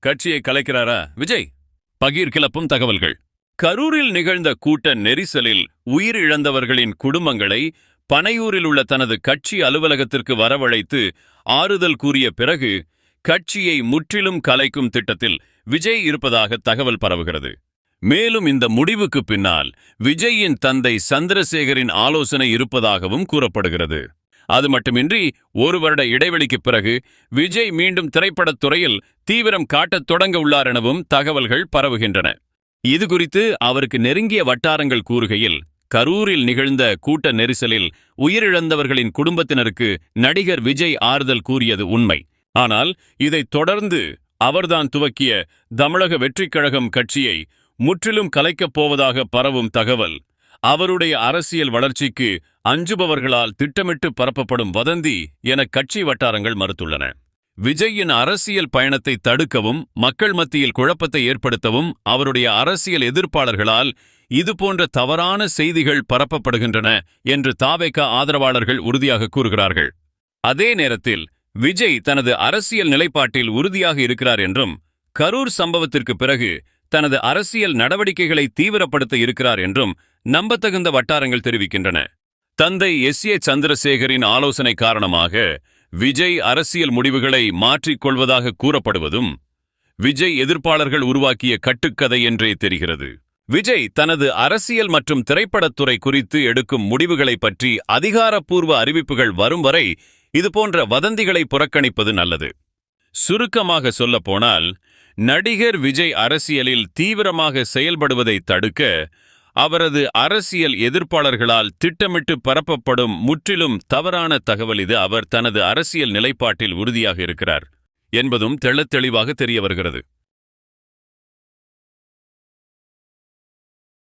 கட்சியை கலைக்கிறாரா விஜய்? பகீர் கிளப்பும் தகவல்கள். கரூரில் நிகழ்ந்த கூட்ட நெரிசலில் உயிரிழந்தவர்களின் குடும்பங்களை பனையூரில் உள்ள தனது கட்சி அலுவலகத்திற்கு வரவழைத்து ஆறுதல் கூறிய பிறகு கட்சியை முற்றிலும் கலைக்கும் திட்டத்தில் விஜய் இருப்பதாக தகவல் பரவுகிறது. மேலும் இந்த முடிவுக்கு பின்னால் விஜயின் தந்தை சந்திரசேகரின் ஆலோசனை இருப்பதாகவும் கூறப்படுகிறது. அது மட்டுமின்றி ஒரு வருட இடைவெளிக்கு பிறகு விஜய் மீண்டும் திரைப்படத் துறையில் தீவிரம் காட்டத் தொடங்க உள்ளார் எனவும் தகவல்கள் பரவுகின்றன. இதுகுறித்து அவருக்கு நெருங்கிய வட்டாரங்கள் கூறுகையில், கரூரில் நிகழ்ந்த கூட்ட நெரிசலில் உயிரிழந்தவர்களின் குடும்பத்தினருக்கு நடிகர் விஜய் ஆறுதல் கூறியது உண்மை. ஆனால் இதைத் தொடர்ந்து அவர்தான் துவக்கிய தமிழக வெற்றிக் கழகம் கட்சியை முற்றிலும் கலைக்கப் போவதாக பரவும் தகவல் அவருடைய அரசியல் வளர்ச்சிக்கு அஞ்சுபவர்களால் திட்டமிட்டு பரப்பப்படும் வதந்தி என கட்சி வட்டாரங்கள் மறுத்துள்ளன. விஜயின் அரசியல் பயணத்தை தடுக்கவும் மக்கள் மத்தியில் குழப்பத்தை ஏற்படுத்தவும் அவருடைய அரசியல் எதிர்ப்பாளர்களால் இதுபோன்ற தவறான செய்திகள் பரப்பப்படுகின்றன என்று தாவேக ஆதரவாளர்கள் உறுதியாக கூறுகிறார்கள். அதே நேரத்தில் விஜய் தனது அரசியல் நிலைப்பாட்டில் உறுதியாக இருக்கிறார் என்றும், கரூர் சம்பவத்திற்கு பிறகு தனது அரசியல் நடவடிக்கைகளை தீவிரப்படுத்த இருக்கிறார் என்றும் நம்பத்தகுந்த வட்டாரங்கள் தெரிவிக்கின்றன. தந்தை எஸ்.ஏ. சந்திரசேகரின் ஆலோசனை காரணமாக விஜய் அரசியல் முடிவுகளை மாற்றிக்கொள்வதாக கூறப்படுவதும் விஜய் எதிர்ப்பாளர்கள் உருவாக்கிய கட்டுக்கதை என்றே தெரிகிறது. விஜய் தனது அரசியல் மற்றும் திரைப்படத்துறை குறித்து எடுக்கும் முடிவுகளை பற்றி அதிகாரப்பூர்வ அறிவிப்புகள் வரும் வரை இதுபோன்ற வதந்திகளை புறக்கணிப்பது நல்லது. சுருக்கமாக சொல்லப்போனால், நடிகர் விஜய் அரசியலில் தீவிரமாக செயல்படுவதை தடுக்க அவரது அரசியல் எதிர்ப்பாளர்களால் திட்டமிட்டு பரப்பப்படும் முற்றிலும் தவறான தகவல் இது. அவர் தனது அரசியல் நிலைப்பாட்டில் உறுதியாக இருக்கிறார் என்பதும் தெள்ளத்தெளிவாக தெரிய வருகிறது.